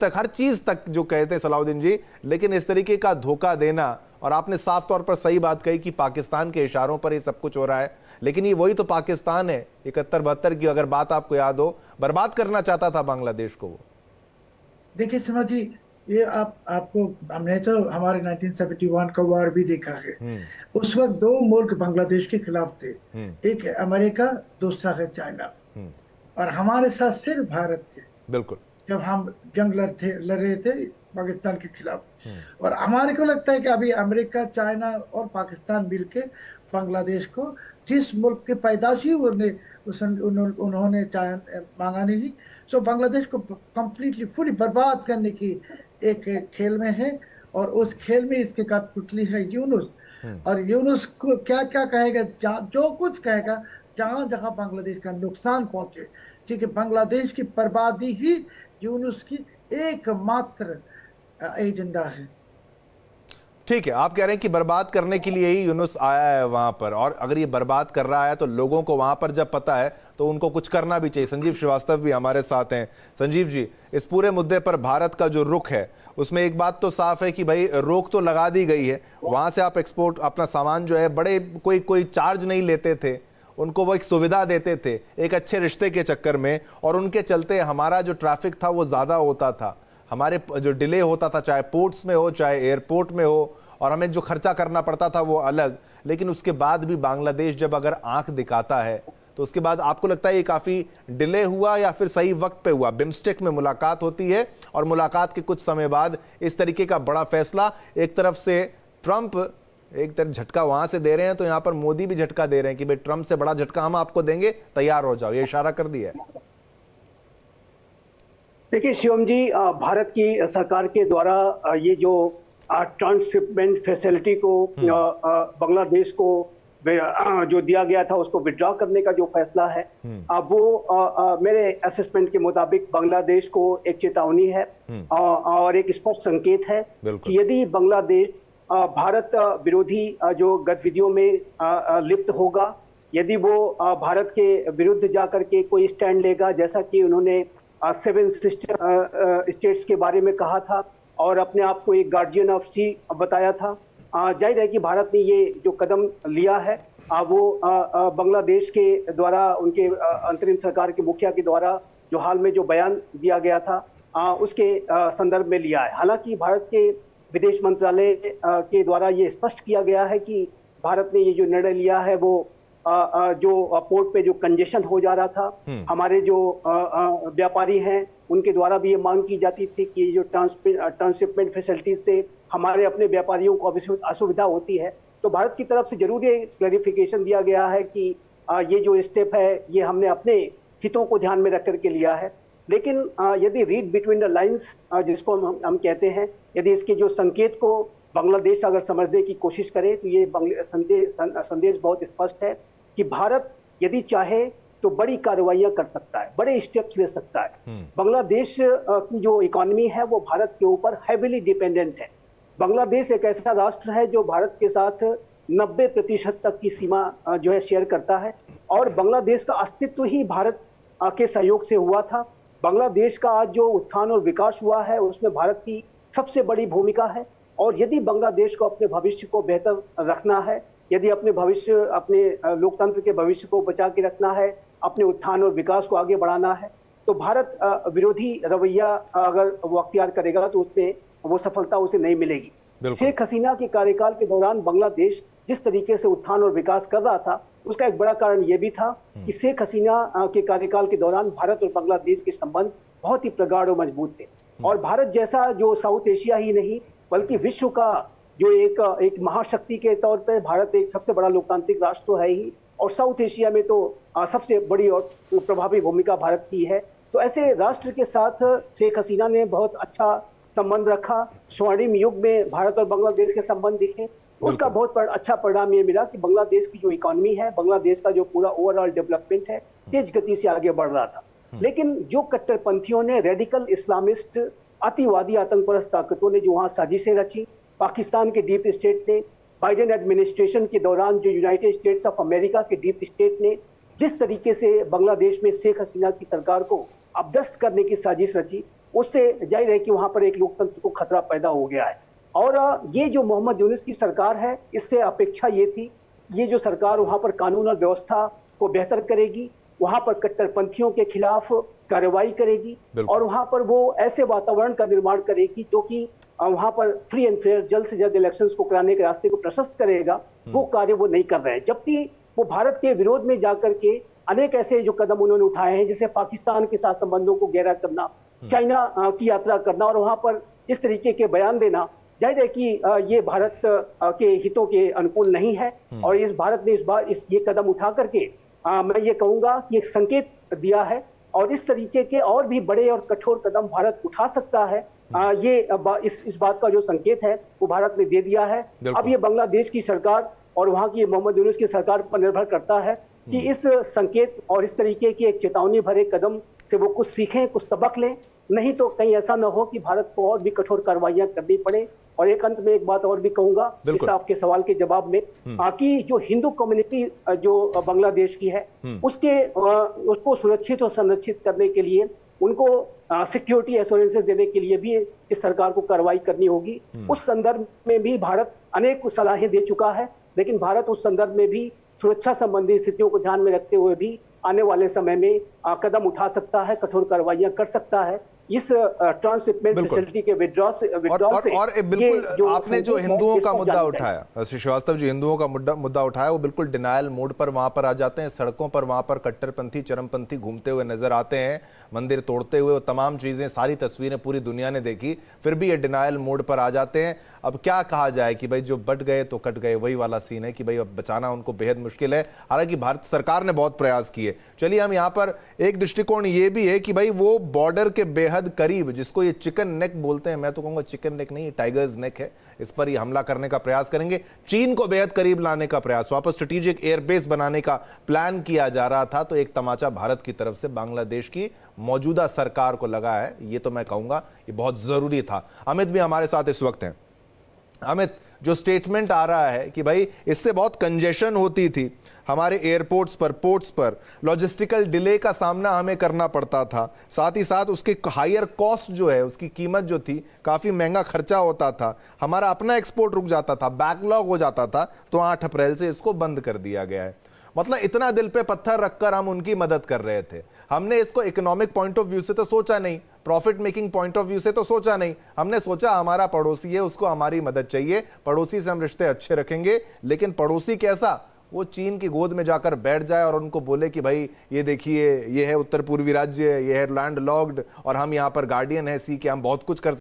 तक, हर चीज तक जो कहते हैं सलाउद्दीन जी, लेकिन इस तरीके का धोखा देना, और आपने साफ तौर पर सही बात कही कि पाकिस्तान के इशारों पर ये सब कुछ हो रहा है, लेकिन ये वही तो पाकिस्तान है 71-72 की अगर बात आपको याद हो, बर्बाद करना चाहता था बांग्लादेश को वो। देखिए सिन्हा जी, ये आपको हमने तो हमारे 1971 का वार भी देखा है। उस वक्त दो मुल्क बांग्लादेश के खिलाफ थे, एक है अमेरिका, दूसरा है चाइना, और हमारे साथ सिर्फ भारत थे बिल्कुल, जब हम जंग लड़ रहे थे पाकिस्तान के खिलाफ। और हमारे को लगता है कि अभी अमेरिका, चाइना और पाकिस्तान मिलके बांग्लादेश को, जिस मुल्क के पैदाशी उन्होंने मांगा नहीं, सो बांग्लादेश को कंप्लीटली फुली बर्बाद करने की एक खेल में है। और उस खेल में इसके कठपुतली है यूनुस। और यूनुस को क्या क्या कहेगा, जो कुछ कहेगा, जहां जहां बांग्लादेश का नुकसान पहुंचे, ठीक है, बांग्लादेश की बर्बादी ही यूनुस की एकमात्र एजेंडा है। ठीक है, आप कह रहे हैं कि बर्बाद करने के लिए ही यूनुस आया है वहां पर, और अगर ये बर्बाद कर रहा है तो लोगों को वहां पर जब पता है तो उनको कुछ करना भी चाहिए। संजीव श्रीवास्तव भी हमारे साथ हैं। संजीव जी, इस पूरे मुद्दे पर भारत का जो रुख है उसमें एक बात तो साफ है कि भाई रोक तो लगा दी गई है, वहां से आप एक्सपोर्ट अपना सामान जो है, बड़े कोई चार्ज नहीं लेते थे, उनको वो एक सुविधा देते थे एक अच्छे रिश्ते के चक्कर में, और उनके चलते हमारा जो ट्रैफिक था वो ज़्यादा होता था, हमारे जो डिले होता था चाहे पोर्ट्स में हो चाहे एयरपोर्ट में हो, और हमें जो खर्चा करना पड़ता था वो अलग। लेकिन उसके बाद भी बांग्लादेश जब अगर आंख दिखाता है तो उसके बाद आपको लगता है ये काफ़ी डिले हुआ या फिर सही वक्त पे हुआ? बिम्स्टेक में मुलाकात होती है और मुलाकात के कुछ समय बाद इस तरीके का बड़ा फैसला, एक तरफ से ट्रंप एक तरफ झटका वहां से दे रहे हैं तो यहाँ पर मोदी भी झटका दे रहे हैं कि भाई ट्रंप से बड़ा झटका हम आपको देंगे, तैयार हो जाओ, ये इशारा कर दिया है। देखिए शिवम जी, भारत की सरकार के द्वारा ये जो ट्रांसशिपमेंट फैसिलिटी को बांग्लादेश को जो दिया गया था उसको विड्रॉ करने का जो फैसला है, वो मेरे असेसमेंट के मुताबिक बांग्लादेश को एक चेतावनी है और एक स्पष्ट संकेत है कि यदि बांग्लादेश भारत विरोधी जो गतिविधियों में लिप्त होगा, यदि वो भारत के विरुद्ध जाकर के कोई स्टैंड लेगा, जैसा कि उन्होंने 7 स्टेट्स के बारे में कहा था और अपने आप को एक गार्जियन ऑफ सी बताया था, जाहिर है कि भारत ने ये जो कदम लिया है वो बांग्लादेश के द्वारा, उनके अंतरिम सरकार के मुखिया के द्वारा जो हाल में जो बयान दिया गया था उसके संदर्भ में लिया है। हालांकि भारत के विदेश मंत्रालय के द्वारा ये स्पष्ट किया गया है कि भारत ने ये जो निर्णय लिया है वो जो पोर्ट पे जो कंजेशन हो जा रहा था, हमारे जो व्यापारी हैं उनके द्वारा भी ये मांग की जाती थी कि जो ट्रांसशिपमेंट फैसिलिटीज से हमारे अपने व्यापारियों को असुविधा होती है, तो भारत की तरफ से जरूर ये क्लैरिफिकेशन दिया गया है कि ये जो स्टेप है ये हमने अपने हितों को ध्यान में रख करके लिया है। लेकिन यदि रीड बिटवीन द लाइंस जिसको हम कहते हैं, यदि इसके जो संकेत को बांग्लादेश अगर समझने की कोशिश करे तो ये संदेश बहुत स्पष्ट है कि भारत यदि चाहे तो बड़ी कार्रवाइयां कर सकता है, बड़े स्टेप्स ले सकता है। बांग्लादेश की जो इकोनॉमी है वो भारत के ऊपर हैवीली डिपेंडेंट है। बांग्लादेश एक ऐसा राष्ट्र है जो भारत के साथ 90% तक की सीमा जो है शेयर करता है, और बांग्लादेश का अस्तित्व ही भारत के सहयोग से हुआ था। बांग्लादेश का आज जो उत्थान और विकास हुआ है उसमें भारत की सबसे बड़ी भूमिका है, और यदि बांग्लादेश को अपने भविष्य को बेहतर रखना है, यदि अपने लोकतंत्र के भविष्य को बचा के रखना है, अपने उत्थान और विकास को आगे बढ़ाना है, तो भारत विरोधी रवैया अगर वो अख्तियार करेगा तो उसमें वो सफलता उसे नहीं मिलेगी। शेख हसीना के कार्यकाल के दौरान बांग्लादेश जिस तरीके से उत्थान और विकास कर रहा था उसका एक बड़ा कारण ये भी था कि शेख हसीना के कार्यकाल के दौरान भारत और बांग्लादेश के संबंध बहुत ही प्रगाढ़ और मजबूत थे, और भारत जैसा जो साउथ एशिया ही नहीं बल्कि विश्व का जो एक महाशक्ति के तौर पर भारत एक सबसे बड़ा लोकतांत्रिक राष्ट्र तो है ही, और साउथ एशिया में तो सबसे बड़ी और प्रभावी भूमिका भारत की है। तो ऐसे राष्ट्र के साथ शेख हसीना ने बहुत अच्छा संबंध रखा। स्वर्णिम युग में भारत और बांग्लादेश के संबंध दिखे, उसका बहुत अच्छा परिणाम ये मिला कि बांग्लादेश की जो इकोनॉमी है, बांग्लादेश का जो पूरा ओवरऑल डेवलपमेंट है तेज गति से आगे बढ़ रहा था। लेकिन जो कट्टरपंथियों ने, रेडिकल इस्लामिस्ट अतिवादी आतंकवादी ताकतों ने जो वहां साजिशें रची, पाकिस्तान के डीप स्टेट ने, बाइडेन एडमिनिस्ट्रेशन के दौरान जो यूनाइटेड स्टेट्स ऑफ अमेरिका के डीप स्टेट ने जिस तरीके से बांग्लादेश में शेख हसीना की सरकार को अपदस्थ करने की साजिश रची, उससे जाहिर है कि वहां पर एक लोकतंत्र को खतरा पैदा हो गया है। और ये जो मोहम्मद यूनुस की सरकार है, इससे अपेक्षा ये थी, ये जो सरकार वहां पर कानून और व्यवस्था को बेहतर करेगी, वहां पर कट्टरपंथियों के खिलाफ कार्रवाई करेगी और वहां पर वो ऐसे वातावरण का निर्माण करेगी जो कि वहां पर फ्री एंड फेयर जल्द से जल्द इलेक्शंस को कराने के रास्ते को प्रशस्त करेगा। वो कार्य वो नहीं कर रहे हैं, जबकि वो भारत के विरोध में जाकर के अनेक ऐसे जो कदम उन्होंने उठाए हैं, जैसे पाकिस्तान के साथ संबंधों को गहरा करना, चाइना की यात्रा करना और वहां पर इस तरीके के बयान देना, जाहिर है कि ये भारत के हितों के अनुकूल नहीं है। और इस भारत ने इस बार ये कदम उठा करके मैं ये कहूंगा कि एक संकेत दिया है और इस तरीके के और भी बड़े और कठोर कदम भारत उठा सकता है। ये इस बात का जो संकेत है वो भारत ने दे दिया है। अब ये बांग्लादेश की सरकार और वहां की मोहम्मद यूनुस की सरकार पर निर्भर करता है कि इस संकेत और इस तरीके के एक चेतावनी भरे कदम से वो कुछ सीखें, कुछ सबक लें, नहीं तो कहीं ऐसा न हो कि भारत को और भी कठोर कार्रवाइयां करनी पड़े। और एक अंत में एक बात और भी कहूंगा इस आपके सवाल के जवाब में, कि जो हिंदू कम्युनिटी जो बांग्लादेश की है उसको सुरक्षित और संरक्षित करने के लिए, उनको सिक्योरिटी एश्योरेंसेस देने के लिए भी इस सरकार को कार्रवाई करनी होगी। उस संदर्भ में भी भारत अनेक सलाहें दे चुका है, लेकिन भारत उस संदर्भ में भी सुरक्षा संबंधी स्थितियों को ध्यान में रखते हुए भी आने वाले समय में कदम उठा सकता है, कठोर कार्रवाइयां कर सकता है। इस ट्रांसशिपमेंट फैसिलिटी के विड्रॉ से और बिल्कुल आपने जो हिंदुओं का मुद्दा उठाया, श्री श्रीवास्तव जी, हिंदुओं का मुद्दा उठाया, वो बिल्कुल डिनायल मोड पर वहां पर आ जाते हैं। सड़कों पर वहां पर कट्टरपंथी चरमपंथी घूमते हुए नजर आते हैं, मंदिर तोड़ते हुए, वो तमाम चीजें, सारी तस्वीरें पूरी दुनिया ने देखी, फिर भी ये डिनायल मोड पर आ जाते हैं। अब क्या कहा जाए कि भाई जो बट गए तो कट गए, वही वाला सीन है कि भाई अब बचाना उनको बेहद मुश्किल है। हालांकि भारत सरकार ने बहुत प्रयास किए। चलिए, हम यहाँ पर एक दृष्टिकोण ये भी है कि भाई वो बॉर्डर के बेहद करीब, जिसको ये चिकन नेक बोलते हैं, मैं तो कहूंगा चिकन नेक नहीं, टाइगर्स नेक है, इस पर ये हमला करने का प्रयास करेंगे। चीन को बेहद करीब लाने का प्रयास, वापस स्ट्रेटेजिक एयरबेस बनाने का प्लान किया जा रहा था। तो एक तमाचा भारत की तरफ से बांग्लादेश की मौजूदा सरकार को लगा है, ये तो मैं कहूंगा ये बहुत जरूरी था। अमित भी हमारे साथ इस वक्त हैं। अमित, जो स्टेटमेंट आ रहा है कि भाई इससे बहुत कंजेशन होती थी हमारे एयरपोर्ट्स पर, पोर्ट्स पर, लॉजिस्टिकल डिले का सामना हमें करना पड़ता था, साथ ही साथ उसके हायर कॉस्ट जो है, उसकी कीमत जो थी, काफ़ी महंगा खर्चा होता था, हमारा अपना एक्सपोर्ट रुक जाता था, बैकलॉग हो जाता था, तो 8 अप्रैल से इसको बंद कर दिया गया है। मतलब इतना दिल पे पत्थर रखकर हम उनकी मदद कर रहे थे। हमने इसको इकोनॉमिक पॉइंट ऑफ व्यू से तो सोचा नहीं, profit making point of view से तो सोचा नहीं। हमने सोचा हमारा पड़ोसी है, उसको हमारी मदद चाहिए, पड़ोसी से हम रिश्ते अच्छे रखेंगे। लेकिन पड़ोसी कैसा? वो चीन की गोद में जाकर बैठ जाए और उनको बोले कि भाई ये देखिए, ये है उत्तर पूर्वी राज्य, ये है लैंड लॉक्ड और हम यहाँ पर गार्डियन है सी के, हम बहुत कुछ कर